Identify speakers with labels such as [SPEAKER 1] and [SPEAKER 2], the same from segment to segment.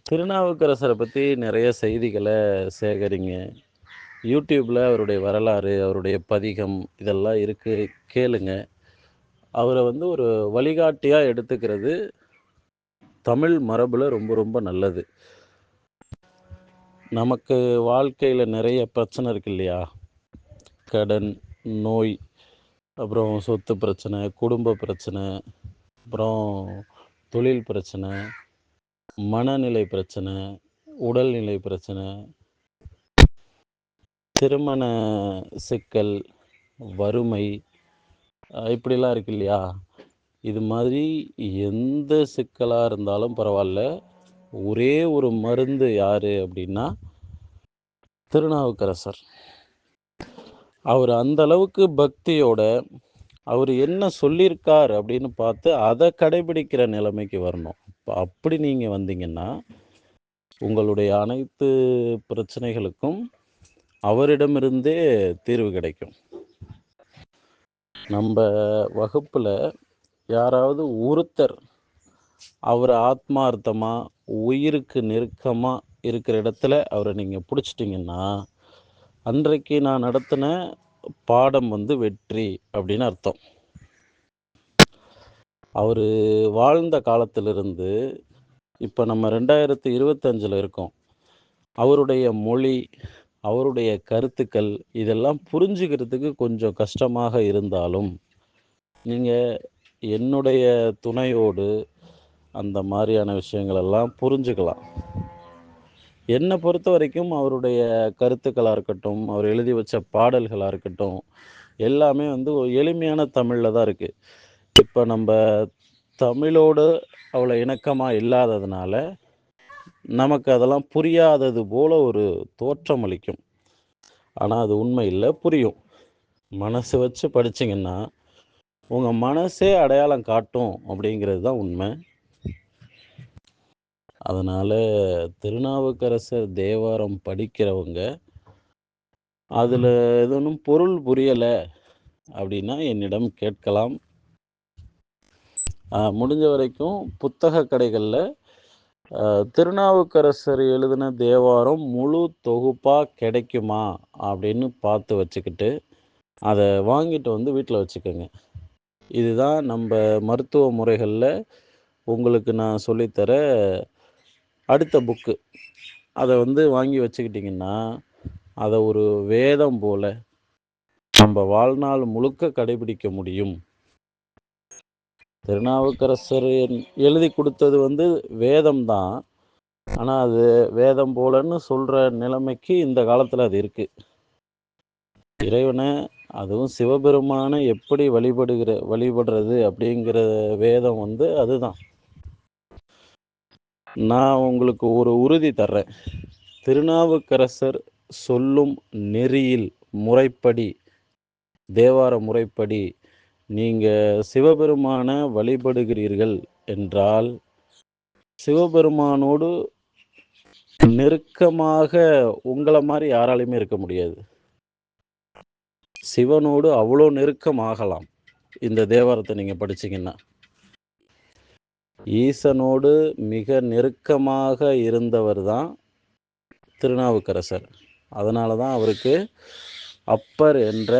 [SPEAKER 1] திருநாவுக்கரசரை பற்றி நிறைய செய்திகளை சேகரிங்க. யூடியூப்பில் அவருடைய வரலாறு, அவருடைய பதிகம் இதெல்லாம் இருக்குது, கேளுங்க. அவரை ஒரு வழிகாட்டியாக எடுத்துக்கிறது தமிழ் மரபில் ரொம்ப ரொம்ப நல்லது. நமக்கு வாழ்க்கையில் நிறைய பிரச்சனை இருக்கு இல்லையா? கடன், நோய், அப்புறம் சொத்து பிரச்சனை, குடும்ப பிரச்சனை, அப்புறம் தொழில் பிரச்சனை, மனநிலை பிரச்சனை, உடல்நிலை பிரச்சனை, திருமண சிக்கல், வறுமை, இப்படிலாம் இருக்கு இல்லையா? இது மாதிரி எந்த சிக்கலாக இருந்தாலும் பரவாயில்ல, ஒரே ஒரு மருந்து யார் அப்படின்னா திருநாவுக்கரசர். அவர் அந்த அளவுக்கு பக்தியோட அவர் என்ன சொல்லியிருக்கார் அப்படின்னு பார்த்து அதை கடைபிடிக்கிற நிலைமைக்கு வரணும். அப்படி நீங்கள் வந்தீங்கன்னா உங்களுடைய அனைத்து பிரச்சனைகளுக்கும் அவரிடமிருந்தே தீர்வு கிடைக்கும். நம்ம வகுப்பில் யாராவது ஒருத்தர் அவர் ஆத்மார்த்தமாக உயிருக்கு நெருக்கமாக இருக்கிற இடத்துல அவரை நீங்கள் பிடிச்சிட்டிங்கன்னா அன்றைக்கு நான் நடத்தின பாடம் வெற்றி அப்படின்னு அர்த்தம். அவர் வாழ்ந்த காலத்திலிருந்து இப்போ நம்ம 2025 இருக்கோம். அவருடைய மொழி, அவருடைய கருத்துக்கள் இதெல்லாம் புரிஞ்சுக்கிறதுக்கு கொஞ்சம் கஷ்டமாக இருந்தாலும் நீங்கள் என்னுடைய துணையோடு அந்த மாதிரியான விஷயங்களெல்லாம் புரிஞ்சுக்கலாம். என்னை பொறுத்த வரைக்கும் அவருடைய கருத்துக்களாக இருக்கட்டும், அவர் எழுதி வச்ச பாடல்களாக இருக்கட்டும், எல்லாமே ஒரு எளிமையான தமிழில் தான் இருக்குது. இப்போ நம்ம தமிழோடு அவ்வளோ இணக்கமாக இல்லாததுனால நமக்கு அதெல்லாம் புரியாதது போல் ஒரு தோற்றம் அளிக்கும். ஆனால் அது உண்மை இல்லை, புரியும். மனசு வச்சு படிச்சிங்கன்னா உங்கள் மனசே அடையாளம் காட்டும் அப்படிங்கிறது தான் உண்மை. அதனால் திருநாவுக்கரசர் தேவாரம் படிக்கிறவங்க அதில் எதுவும் பொருள் புரியலை அப்படின்னா என்னிடம் கேட்கலாம். முடிஞ்ச வரைக்கும் புத்தக கடைகளில் திருநாவுக்கரசர் எழுதின தேவாரம் முழு தொகுப்பாக கிடைக்குமா அப்படின்னு பார்த்து வச்சுக்கிட்டு அதை வாங்கிட்டு வீட்டில் வச்சுக்கோங்க. இதுதான் நம்ம மருத்துவ முறைகளில் உங்களுக்கு நான் சொல்லித்தர அடுத்த புக்கு. அதை வாங்கி வச்சுக்கிட்டிங்கன்னா அதை ஒரு வேதம் போல் நம்ம வாழ்நாள் முழுக்க கடைபிடிக்க முடியும். திருநாவுக்கரசர் எழுதி கொடுத்தது வேதம் தான். ஆனால் அது வேதம் போலன்னு சொல்கிற நிலைமைக்கு இந்த காலத்தில் அது இருக்குது. இறைவனை, அதுவும் சிவபெருமானை எப்படி வழிபடுறது அப்படிங்கிற வேதம் அதுதான். நான் உங்களுக்கு ஒரு உறுதி தர்றேன். திருநாவுக்கரசர் சொல்லும் நெறியில் முறைப்படி, தேவார முறைப்படி நீங்கள் சிவபெருமானை வழிபடுகிறீர்கள் என்றால் சிவபெருமானோடு நெருக்கமாக உங்களை மாதிரி யாராலையுமே இருக்க முடியாது. சிவனோடு அவ்வளோ நெருக்கமாகலாம் இந்த தேவாரத்தை நீங்கள் படிச்சிங்கன்னா. ஈசனோடு மிக நெருக்கமாக இருந்தவர் தான் திருநாவுக்கரசர். அதனால தான் அவருக்கு அப்பர் என்ற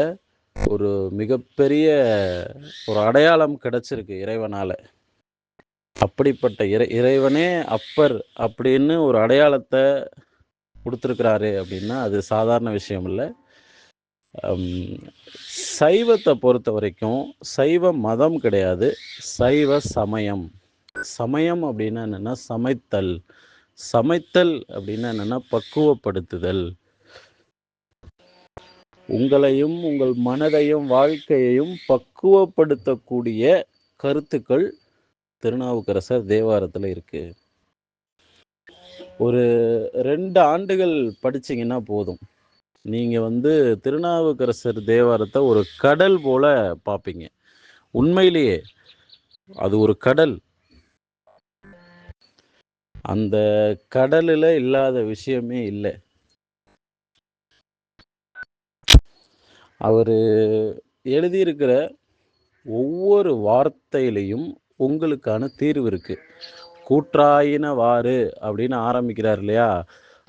[SPEAKER 1] ஒரு மிகப்பெரிய ஒரு அடையாளம் கிடைச்சிருக்கு இறைவனால். அப்படிப்பட்ட இறைவனே அப்பர் அப்படின்னு ஒரு அடையாளத்தை கொடுத்துருக்கிறாரு அப்படின்னா அது சாதாரண விஷயம் இல்லை. சைவத்தை பொறுத்த வரைக்கும் சைவ மதம் கிடையாது, சைவ சமயம். சமயம் அப்படின்னா என்னென்னா சமைத்தல். சமைத்தல் அப்படின்னா என்னென்னா பக்குவப்படுத்துதல். உங்களையும் உங்கள் மனதையும் வாழ்க்கையையும் பக்குவப்படுத்தக்கூடிய கருத்துக்கள் திருநாவுக்கரசர் தேவாரத்தில் இருக்குது. ஒரு 2 ஆண்டுகள் படிச்சிங்கன்னா போதும். நீங்கள் திருநாவுக்கரசர் தேவாரத்தை ஒரு கடல் போல பார்ப்பீங்க. உண்மையிலேயே அது ஒரு கடல். அந்த கடலில் இல்லாத விஷயமே இல்லை. அவர் எழுதியிருக்கிற ஒவ்வொரு வார்த்தையிலையும் உங்களுக்கான தீர்வு இருக்குது. கூற்றாயினவாறு அப்படின்னு ஆரம்பிக்கிறார் இல்லையா?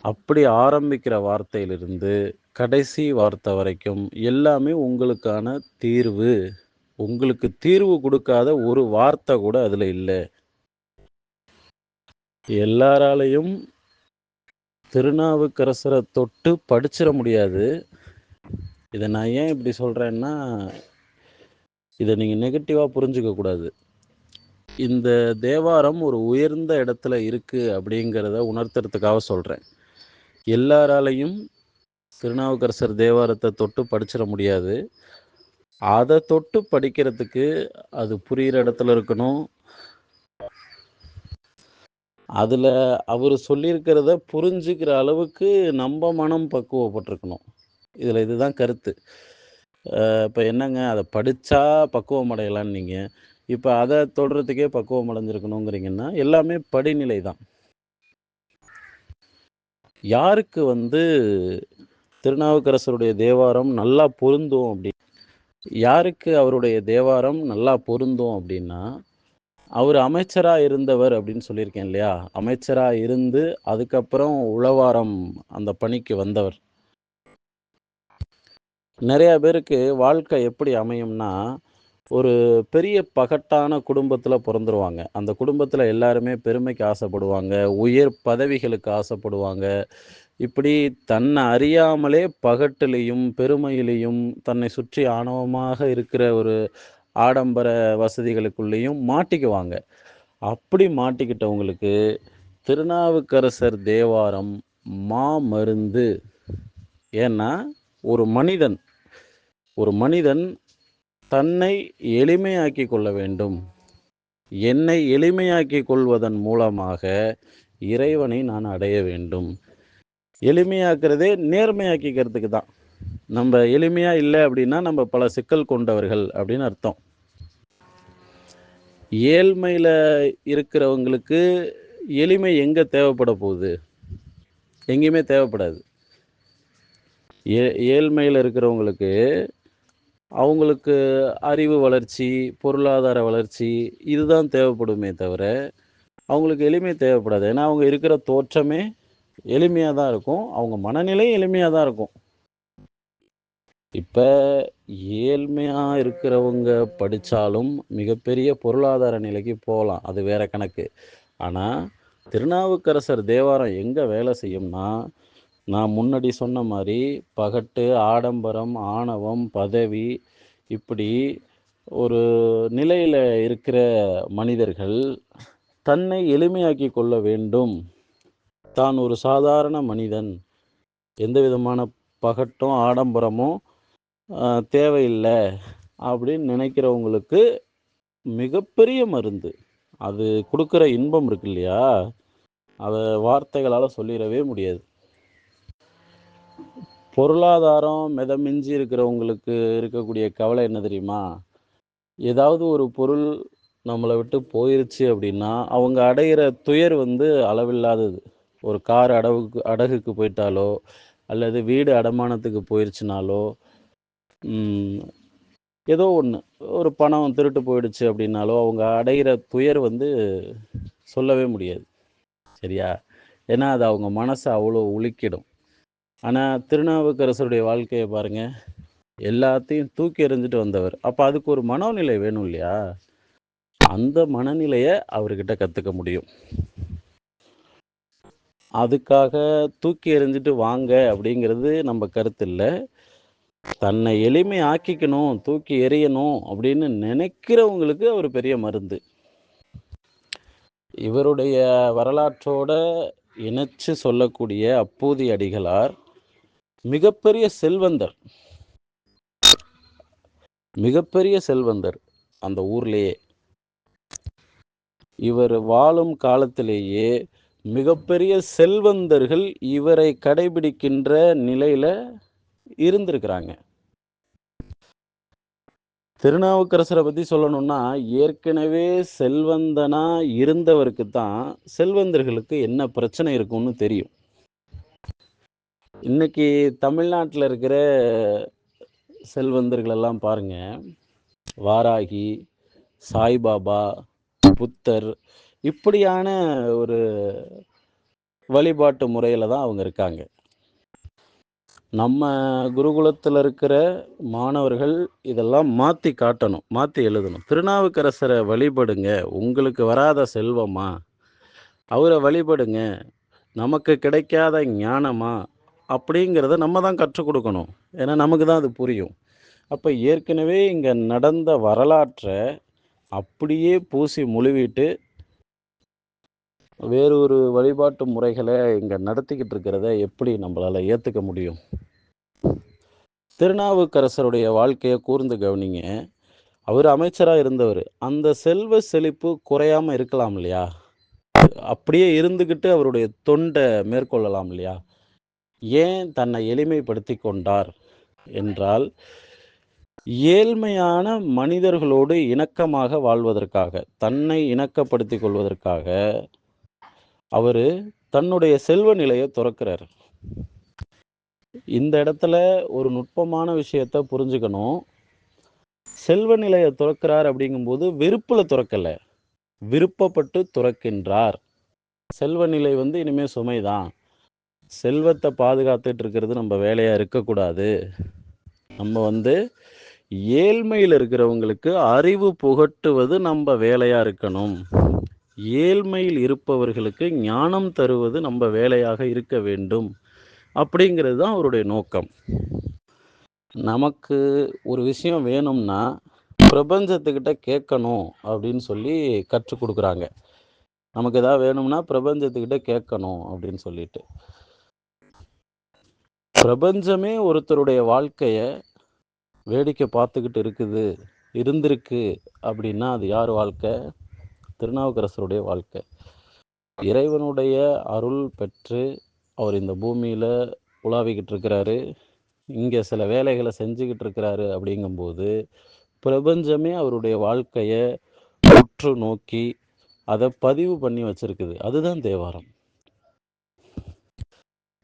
[SPEAKER 1] அப்படி ஆரம்பிக்கிற வார்த்தையிலிருந்து கடைசி வார்த்தை வரைக்கும் எல்லாமே உங்களுக்கான தீர்வு. உங்களுக்கு தீர்வு கொடுக்காத ஒரு வார்த்தை கூட அதுல இல்ல. எல்லாராலையும் திருநாவுக்கரசரை தொட்டு படிச்சிட முடியாது. இதை நான் ஏன் இப்படி சொல்றேன்னா, இதை நீங்க நெகட்டிவா புரிஞ்சுக்க கூடாது. இந்த தேவாரம் ஒரு உயர்ந்த இடத்துல இருக்கு அப்படிங்கிறத உணர்த்துறதுக்காக சொல்றேன். எல்லாராலையும் திருநாவுக்கரசர் தேவாரத்தை தொட்டு படிச்சிட முடியாது. அதை தொட்டு படிக்கிறதுக்கு அது புரிகிற இடத்துல இருக்கணும். அதில் அவர் சொல்லியிருக்கிறத புரிஞ்சுக்கிற அளவுக்கு நம்ம மனம் பக்குவப்பட்டிருக்கணும். இதில் இதுதான் கருத்து. இப்போ என்னங்க, அதை படித்தா பக்குவம் அடையலான்னு நீங்கள், இப்போ அதை தொடுறதுக்கே பக்குவம் அடைஞ்சிருக்கணுங்கிறீங்கன்னா எல்லாமே படிநிலை தான். யாருக்கு திருநாவுக்கரசருடைய தேவாரம் நல்லா பொருந்தும் யாருக்கு அவருடைய தேவாரம் நல்லா பொருந்தும் அப்படின்னா, அவர் அமைச்சராக இருந்தவர் அப்படின்னு சொல்லியிருக்கேன் இல்லையா? அமைச்சராக இருந்து அதுக்கப்புறம் உழவாரம் அந்த பணிக்கு வந்தவர். நிறைய பேருக்கு வாழ்க்கை எப்படி அமையும்னா, ஒரு பெரிய பகட்டான குடும்பத்தில் பிறந்துருவாங்க. அந்த குடும்பத்தில் எல்லாருமே பெருமைக்கு ஆசைப்படுவாங்க, உயர் பதவிகளுக்கு ஆசைப்படுவாங்க. இப்படி தன்னை அறியாமலே பகட்டிலையும் பெருமையிலையும் தன்னை சுற்றி ஆணவமாக இருக்கிற ஒரு ஆடம்பர வசதிகளுக்குள்ளேயும் மாட்டிக்குவாங்க. அப்படி மாட்டிக்கிட்டவங்களுக்கு திருநாவுக்கரசர் தேவாரம் மாமருந்து. ஏன்னா ஒரு மனிதன் தன்னை எளிமையாக்கி கொள்ள வேண்டும். என்னை எளிமையாக்கி கொள்வதன் மூலமாக இறைவனை நான் அடைய வேண்டும். எளிமையாக்குறதே நேர்மையாக்கிக்கிறதுக்கு தான். நம்ம எளிமையா இல்லை அப்படின்னா நம்ம பல சிக்கல் கொண்டவர்கள் அப்படின்னு அர்த்தம். ஏழ்மையில இருக்கிறவங்களுக்கு எளிமை எங்க தேவைப்பட போகுது? எங்கேயுமே தேவைப்படாது. ஏழ்மையில் இருக்கிறவங்களுக்கு அவங்களுக்கு அறிவு வளர்ச்சி, பொருளாதார வளர்ச்சி இதுதான் தேவைப்படுமே தவிர அவங்களுக்கு எளிமை தேவைப்படாது. ஏன்னா அவங்க இருக்கிற தோற்றமே எளிமையாக தான் இருக்கும், அவங்க மனநிலை எளிமையாக தான் இருக்கும். இப்போ ஏழ்மையாக இருக்கிறவங்க படித்தாலும் மிகப்பெரிய பொருளாதார நிலைக்கு போகலாம், அது வேற கணக்கு. ஆனால் திருநாவுக்கரசர் தேவாரம் எங்கே வேலை செய்யும்னா, நான் முன்னாடி சொன்ன மாதிரி பகட்டு, ஆடம்பரம், ஆணவம், பதவி இப்படி ஒரு நிலையில் இருக்கிற மனிதர்கள் தன்னை எளிமையாக்கி கொள்ள வேண்டும். தான் ஒரு சாதாரண மனிதன், எந்த விதமான பகட்டும் ஆடம்பரமும் தேவையில்லை அப்படின்னு நினைக்கிறவங்களுக்கு மிகப்பெரிய மருந்து. அது கொடுக்குற இன்பம் இருக்கு இல்லையா, அதை வார்த்தைகளால் சொல்லிடவே முடியாது. பொருளாதாரம் மிதமிஞ்சி இருக்கிறவங்களுக்கு இருக்கக்கூடிய கவலை என்ன தெரியுமா? ஏதாவது ஒரு பொருள் நம்மளை விட்டு போயிருச்சு அப்படின்னா அவங்க அடைகிற துயர் அளவில்லாதது. ஒரு கார் அடகுக்கு போயிட்டாலோ அல்லது வீடு அடமானத்துக்கு போயிருச்சுனாலோ, ஏதோ ஒன்று, ஒரு பணம் திருட்டு போயிடுச்சு அப்படின்னாலோ அவங்க அடைகிற துயர் சொல்லவே முடியாது. சரியா? ஏன்னா அது அவங்க மனசை அவ்வளோ உலுக்கிடும். ஆனால் திருநாவுக்கரசருடைய வாழ்க்கையை பாருங்க, எல்லாத்தையும் தூக்கி எறிஞ்சிட்டு வந்தவர். அப்போ அதுக்கு ஒரு மனோநிலை வேணும் இல்லையா? அந்த மனநிலையை அவர்கிட்ட கற்றுக்க முடியும். அதுக்காக தூக்கி எறிஞ்சிட்டு வாங்க அப்படிங்கிறது நம்ம கருத்து இல்லை. தன்னை எளிமை ஆக்கிக்கணும், தூக்கி எறியணும் அப்படின்னு நினைக்கிறவங்களுக்கு ஒரு பெரிய மருந்து. இவருடைய வரலாற்றோட இணைச்சு சொல்லக்கூடிய அப்பூதி அடிகளார் மிகப்பெரிய செல்வந்தர் அந்த ஊர்லேயே. இவர் வாழும் காலத்திலேயே மிகப்பெரிய செல்வந்தர்கள் இவரை கடைபிடிக்கின்ற நிலையில இருந்திருக்கிறாங்க. திருநாவுக்கரசரை பற்றி சொல்லணும்னா, ஏற்கனவே செல்வந்தனா இருந்தவருக்கு தான் செல்வந்தர்களுக்கு என்ன பிரச்சனை இருக்கும்னு தெரியும். இன்னைக்கு தமிழ்நாட்டில் இருக்கிற செல்வந்தர்கள் எல்லாம் பாருங்க, வாராகி, சாய்பாபா, புத்தர் இப்படியான ஒரு வழிபாட்டு முறையில் தான் அவங்க இருக்காங்க. நம்ம குருகுலத்தில் இருக்கிற மாணவர்கள் இதெல்லாம் மாற்றி காட்டணும், மாற்றி எழுதணும். திருநாவுக்கரசரை வழிபடுங்க, உங்களுக்கு வராத செல்வமா? அவரை வழிபடுங்க, நமக்கு கிடைக்காத ஞானமா? அப்படிங்கிறத நம்ம தான் கற்றுக் கொடுக்கணும். ஏன்னா நமக்கு தான் அது புரியும். அப்போ ஏற்கனவே இங்கே நடந்த வரலாற்றை அப்படியே பூசி முழுவிட்டு வேறு ஒரு வழிபாட்டு முறைகளை இங்கே நடத்திக்கிட்டு இருக்கிறத எப்படி நம்மளால் ஏற்றுக்க முடியும்? திருநாவுக்கரசருடைய வாழ்க்கையை கூர்ந்து கவனிங்க. அவர் அமைச்சராக இருந்தவர். அந்த செல்வ செழிப்பு குறையாமல் இருக்கலாம் இல்லையா? அப்படியே இருந்துக்கிட்டு அவருடைய தொண்டை மேற்கொள்ளலாம் இல்லையா? ஏன் தன்னை எளிமைப்படுத்தி கொண்டார் என்றால், ஏழ்மையான மனிதர்களோடு இணக்கமாக வாழ்வதற்காக, தன்னை இணக்கப்படுத்திக் கொள்வதற்காக அவர் தன்னுடைய செல்வ நிலையை துறக்கிறார். இந்த இடத்துல ஒரு நுட்பமான விஷயத்தை புரிஞ்சுக்கணும். செல்வ நிலையை துறக்கிறார் அப்படிங்கும்போது வெறுப்பில் துறக்கல, விருப்பப்பட்டு துறக்கின்றார். செல்வ நிலை இனிமே சுமைதான். செல்வத்தை பாதுகாத்துட்டு இருக்கிறது நம்ம வேலையாக இருக்கக்கூடாது. நம்ம ஏழ்மையில் இருக்கிறவங்களுக்கு அறிவு புகட்டுவது நம்ம வேலையாக இருக்கணும். ஏழ்மையில் இருப்பவர்களுக்கு ஞானம் தருவது நம்ம வேலையாக இருக்க வேண்டும். அப்படிங்கிறது தான் அவருடைய நோக்கம். நமக்கு ஒரு விஷயம் வேணும்னா பிரபஞ்சத்துக்கிட்ட கேட்கணும் அப்படின்னு சொல்லி கற்றுக் கொடுக்குறாங்க. நமக்கு எதாவது வேணும்னா பிரபஞ்சத்துக்கிட்ட கேட்கணும் அப்படின்னு சொல்லிட்டு. பிரபஞ்சமே ஒருத்தருடைய வாழ்க்கையை வேடிக்கை பார்த்துக்கிட்டு இருந்திருக்கு அப்படின்னா அது யார் வாழ்க்கை? திருநாவுக்கரசருடைய வாழ்க்கை. இறைவனுடைய அருள் பெற்று அவர் இந்த பூமியில் உலாவிக்கிட்டு இருக்கிறாரு, இங்கே சில வேலைகளை செஞ்சுக்கிட்டு இருக்கிறாரு. அப்படிங்கும்போது பிரபஞ்சமே அவருடைய வாழ்க்கையை உற்று நோக்கி அதை பதிவு பண்ணி வச்சிருக்குது. அதுதான் தேவாரம்.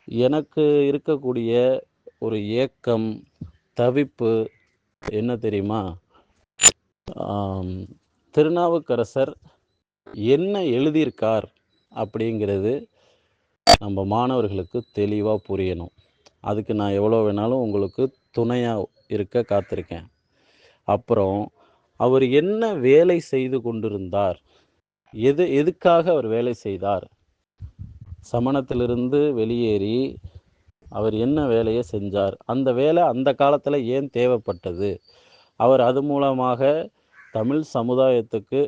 [SPEAKER 1] எனக்கு இருக்கக்கூடிய ஒரு ஏக்கம், தவிப்பு என்ன தெரியுமா? திருநாவுக்கரசர் என்ன எழுதியிருக்கார் அப்படிங்கிறது நம்ம மாணவர்களுக்கு தெளிவாக புரியணும். அதுக்கு நான் எவ்வளோ வேணாலும் உங்களுக்கு துணையாக இருக்க காத்திருக்கேன். அப்புறம் அவர் என்ன வேலை செய்து கொண்டிருந்தார், எதுக்காக அவர் வேலை செய்தார், சமணத்திலிருந்து வெளியேறி அவர் என்ன வேலையை செஞ்சார், அந்த வேலை அந்த காலத்தில் ஏன் தேவைப்பட்டது, அவர் அது மூலமாக தமிழ் சமுதாயத்துக்கு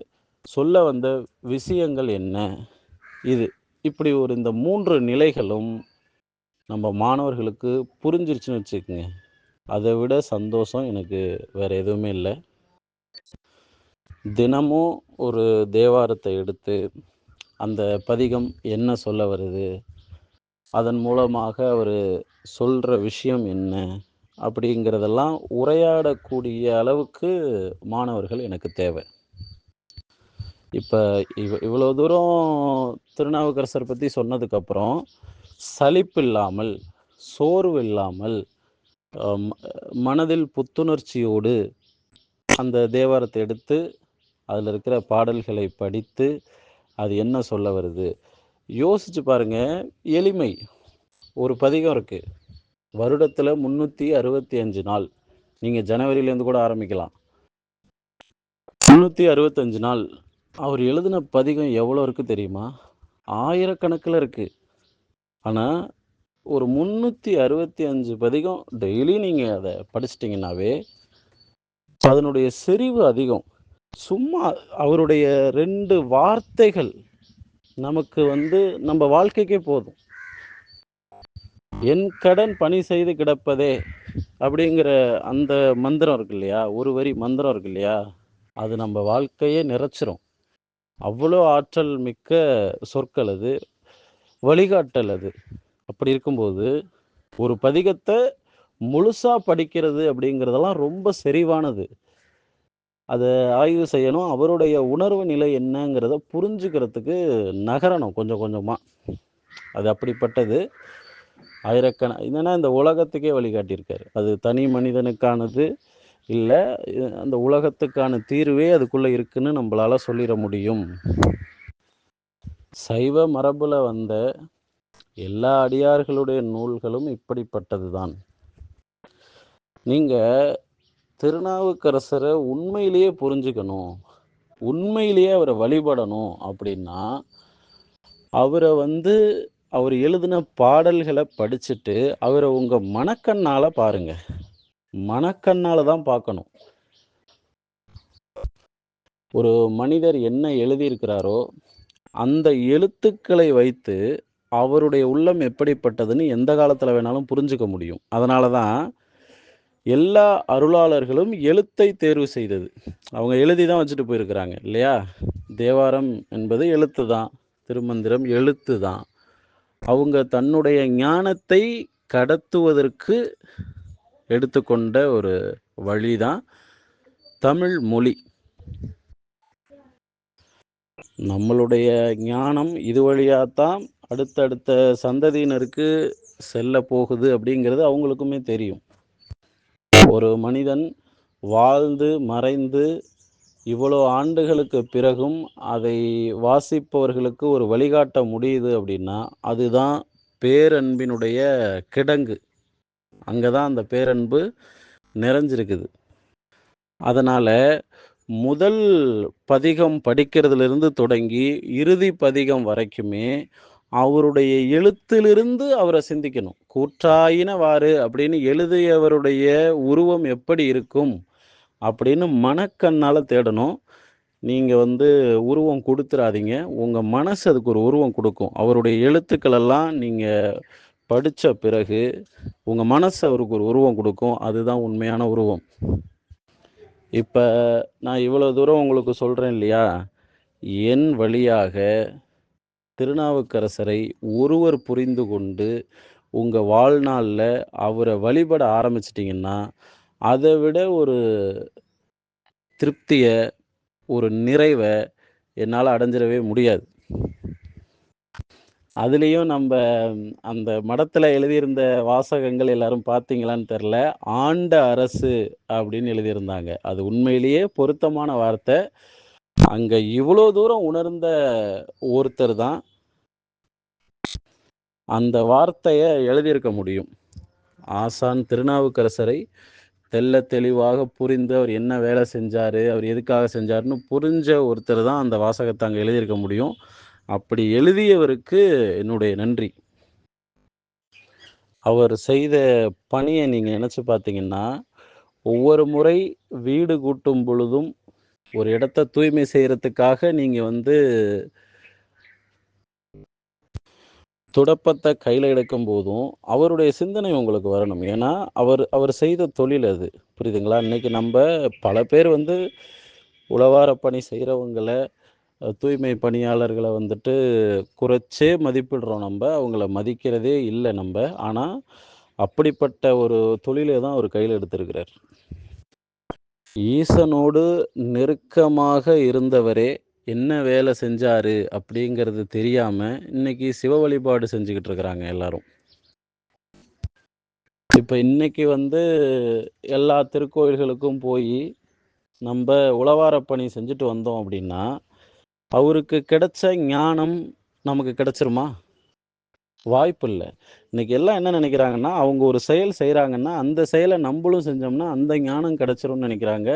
[SPEAKER 1] சொல்ல வந்த விஷயங்கள் என்ன, இப்படி இந்த 3 நிலைகளும் நம்ம மாணவர்களுக்கு புரிஞ்சிருச்சுன்னு வச்சுக்கோங்க, அதை விட சந்தோஷம் எனக்கு வேறு எதுவுமே இல்லை. தினமும் ஒரு தேவாரத்தை எடுத்து அந்த பதிகம் என்ன சொல்ல வருது, அதன் மூலமாக அவர் சொல்கிற விஷயம் என்ன அப்படிங்கிறதெல்லாம் உரையாடக்கூடிய அளவுக்கு மாணவர்கள் எனக்கு தேவை. இப்போ இவ்வளோ தூரம் திருநாவுக்கரசர் பற்றி சொன்னதுக்கப்புறம் சலிப்பு இல்லாமல், சோர்வு இல்லாமல், மனதில் புத்துணர்ச்சியோடு அந்த தேவாரத்தை எடுத்து அதில் இருக்கிற பாடல்களை படித்து அது என்ன சொல்ல வருது யோசிச்சு பாருங்க. எளிமை. ஒரு பதிகம் இருக்கு, வருடத்தில் 365 நாள். நீங்கள் ஜனவரியிலேருந்து கூட ஆரம்பிக்கலாம். 365 நாள் அவர் எழுதின பதிகம் எவ்வளோ இருக்குது தெரியுமா? ஆயிரக்கணக்கில் இருக்குது. ஆனால் ஒரு 365 பதிகம் டெய்லி நீங்கள் அதை படிச்சிட்டிங்கன்னாவே அதனுடைய செறிவு அதிகம். சும்மா அவருடைய 2 வார்த்தைகள் நமக்கு நம்ம வாழ்க்கைக்கே போதும். என் கடன் பணி செய்து கிடப்பதே அப்படிங்கிற அந்த மந்திரம் இருக்கு இல்லையா, ஒரு வரி மந்திரம் இருக்கு இல்லையா, அது நம்ம வாழ்க்கையே நிறைச்சிரும். அவ்வளோ ஆற்றல் மிக்க சொற்கள் அது, வழிகாட்டல் அது. அப்படி இருக்கும்போது ஒரு பதிகத்தை முழுசாக படிக்கிறது அப்படிங்கிறதெல்லாம் ரொம்ப செறிவானது. அதை ஆய்வு செய்யணும். அவருடைய உணர்வு நிலை என்னங்கிறத புரிஞ்சுக்கிறதுக்கு நகரணும் கொஞ்சம் கொஞ்சமாக. அது அப்படிப்பட்டது. என்னன்னா இந்த உலகத்துக்கே வழிகாட்டியிருக்காரு. அது தனி மனிதனுக்கானது இல்லை, அந்த உலகத்துக்கான தீர்வே அதுக்குள்ளே இருக்குன்னு நம்மளால் சொல்லிட முடியும். சைவ மரபுல வந்த எல்லா அடியார்களுடைய நூல்களும் இப்படிப்பட்டதுதான். நீங்க திருநாவுக்கரசரை உண்மையிலேயே புரிஞ்சுக்கணும், உண்மையிலேயே அவரை வழிபடணும் அப்படின்னா, அவரை அவர் எழுதின பாடல்களை படிச்சுட்டு அவரை உங்க மனக்கண்ணால பாருங்க. மனக்கண்ணால தான் பார்க்கணும். ஒரு மனிதர் என்ன எழுதியிருக்கிறாரோ அந்த எழுத்துக்களை வைத்து அவருடைய உள்ளம் எப்படிப்பட்டதுன்னு எந்த காலத்துல வேணாலும் புரிஞ்சுக்க முடியும். அதனால தான் எல்லா அருளாளர்களும் எழுத்தை தேர்வு செய்தது. அவங்க எழுதி தான் வச்சுட்டு போயிருக்கிறாங்க இல்லையா? தேவாரம் என்பது எழுத்து தான். திருமந்திரம் எழுத்து தான். அவங்க தன்னுடைய ஞானத்தை கடத்துவதற்கு எடுத்துக்கொண்ட ஒரு வழிதான் தமிழ் மொழி. நம்மளுடைய ஞானம் இது வழியாத்தான் அடுத்தடுத்த சந்ததியினருக்கு செல்ல போகுது அப்படிங்கிறது அவங்களுக்குமே தெரியும். ஒரு மனிதன் வாழ்ந்து மறைந்து இவ்வளோ ஆண்டுகளுக்கு பிறகும் அதை வாசிப்பவர்களுக்கு ஒரு வழிகாட்ட முடியுது அப்படின்னா அதுதான் பேரன்பினுடைய கிடங்கு. அங்கே தான் அந்த பேரன்பு நிறைஞ்சிருக்குது. அதனால் முதல் பதிகம் படிக்கிறதுலேருந்து தொடங்கி இறுதி பதிகம் வரைக்குமே அவருடைய எழுத்திலிருந்து அவரை சிந்திக்கணும். கூற்றாயினவாறு அப்படின்னு எழுதியவருடைய உருவம் எப்படி இருக்கும் அப்படின்னு மனக்கண்ணால் தேடணும். நீங்கள் உருவம் கொடுத்துடாதீங்க. உங்கள் மனசு அதுக்கு ஒரு உருவம் கொடுக்கும். அவருடைய எழுத்துக்களெல்லாம் நீங்கள் படித்த பிறகு உங்கள் மனசு அவருக்கு ஒரு உருவம் கொடுக்கும். அதுதான் உண்மையான உருவம். இப்போ நான் இவ்வளோ தூரம் உங்களுக்கு சொல்கிறேன் இல்லையா? என் வழியாக திருநாவுக்கரசரை ஒருவர் புரிந்து கொண்டு உங்கள் வாழ்நாளில் அவரை வழிபட ஆரம்பிச்சிட்டிங்கன்னா அதை விட ஒரு திருப்தியை, ஒரு நிறைவை என்னால் அடைஞ்சிடவே முடியாது. அதுலேயும் நம்ம அந்த மடத்தில் எழுதியிருந்த வாசகங்கள் எல்லாரும் பார்த்தீங்களான்னு தெரில. ஆண்ட அரசு அப்படின்னு எழுதியிருந்தாங்க. அது உண்மையிலேயே பொருத்தமான வார்த்தை. அங்கே இவ்வளோ தூரம் உணர்ந்த ஒருத்தர் தான் அந்த வார்த்தையை எழுதியிருக்க முடியும். ஆசான் திருநாவுக்கரசரை தெல்ல தெளிவாக புரிந்து அவர் என்ன வேலை செஞ்சார், அவர் எதுக்காக செஞ்சார்னு புரிஞ்ச ஒருத்தர் தான் அந்த வாசகத்தை அங்கே எழுதியிருக்க முடியும். அப்படி எழுதியவருக்கு என்னுடைய நன்றி. அவர் செய்த பணியை நீங்கள் நினச்சி பார்த்தீங்கன்னா, ஒவ்வொரு முறை வீடு கூட்டும் பொழுதும் ஒரு இடத்த தூய்மை செய்கிறதுக்காக நீங்கள் துடப்பத்தை கையில் எடுக்கும் போதும் அவருடைய சிந்தனை உங்களுக்கு வரணும். ஏன்னா அவர் செய்த தொழில் அது. புரியுதுங்களா? இன்றைக்கி நம்ம பல பேர் உழவார பணி செய்கிறவங்களை, தூய்மை பணியாளர்களை குறைச்சே மதிப்பிடுறோம். அவங்கள மதிக்கிறதே இல்லை நம்ம. ஆனால் அப்படிப்பட்ட ஒரு தொழிலை தான் அவர் கையில் எடுத்திருக்கிறார். ஈசனோடு நெருக்கமாக இருந்தவரே என்ன வேலை செஞ்சாரு அப்படிங்கிறது தெரியாம இன்னைக்கு சிவ வழிபாடு செஞ்சுக்கிட்டு இருக்கிறாங்க எல்லாரும். இப்போ இன்னைக்கு எல்லா திருக்கோயில்களுக்கும் போய் நம்ம உழவார பணி செஞ்சுட்டு வந்தோம் அப்படின்னா அவருக்கு கிடைச்ச ஞானம் நமக்கு கிடைச்சிருமா? வாய்ப்பு இல்லை. இன்னைக்கு எல்லாம் என்ன நினைக்கிறாங்கன்னா, அவங்க ஒரு செயல் செய்கிறாங்கன்னா அந்த செயலை நம்மளும் செஞ்சோம்னா அந்த ஞானம் கிடைச்சிரும்னு நினைக்கிறாங்க.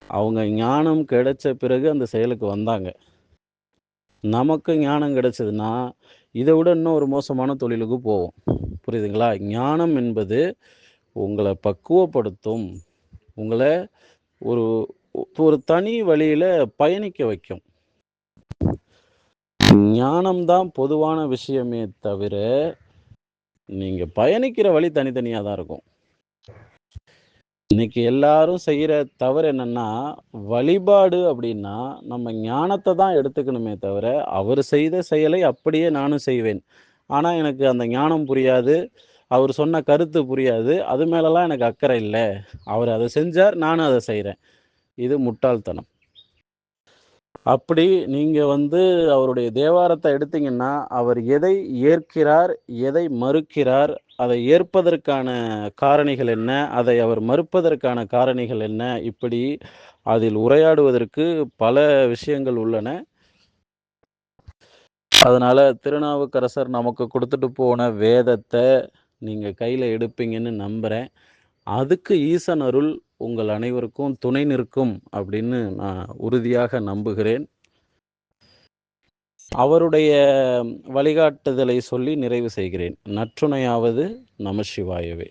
[SPEAKER 1] அவங்க ஞானம் கிடைச்ச பிறகு அந்த செயலுக்கு வந்தாங்க. நமக்கு ஞானம் கிடைச்சதுன்னா இதை விட இன்னும் ஒரு மோசமான தொழிலுக்கு போவோம். புரியுதுங்களா? ஞானம் என்பது உங்களை பக்குவப்படுத்தும், உங்களை ஒரு ஒரு தனி வழியில் பயணிக்க வைக்கும். ஞானம்தான் பொதுவான விஷயமே தவிர நீங்கள் பயணிக்கிற வழி தனித்தனியாக தான் இருக்கும். இன்னைக்கு எல்லாரும் செய்கிற தவறு என்னன்னா, வழிபாடு அப்படின்னா நம்ம ஞானத்தை தான் எடுத்துக்கணுமே தவிர அவர் செய்த செயலை அப்படியே நானும் செய்வேன். ஆனால் எனக்கு அந்த ஞானம் புரியாது, அவர் சொன்ன கருத்து புரியாது, அது மேலெல்லாம் எனக்கு அக்கறை இல்லை. அவர் அதை செஞ்சார், நானும் அதை செய்கிறேன். இது முட்டாள்தனம். அப்படி நீங்கள் அவருடைய தேவாரத்தை எடுத்தீங்கன்னா அவர் எதை ஏற்கிறார், எதை மறுக்கிறார், அதை ஏற்பதற்கான காரணிகள் என்ன, அதை அவர் மறுப்பதற்கான காரணிகள் என்ன, இப்படி அதில் உரையாடுவதற்கு பல விஷயங்கள் உள்ளன. அதனால் திருநாவுக்கரசர் நமக்கு கொடுத்துட்டு போன வேதத்தை நீங்கள் கையில் எடுப்பீங்கன்னு நம்புகிறேன். அதுக்கு ஈசன் அருள் உங்கள் அனைவருக்கும் துணை நிற்கும் அப்படின்னு நான் உறுதியாக நம்புகிறேன். அவருடைய வழிகாட்டுதலை சொல்லி நிறைவு செய்கிறேன். நற்றுணையாவது நமசிவாயவே.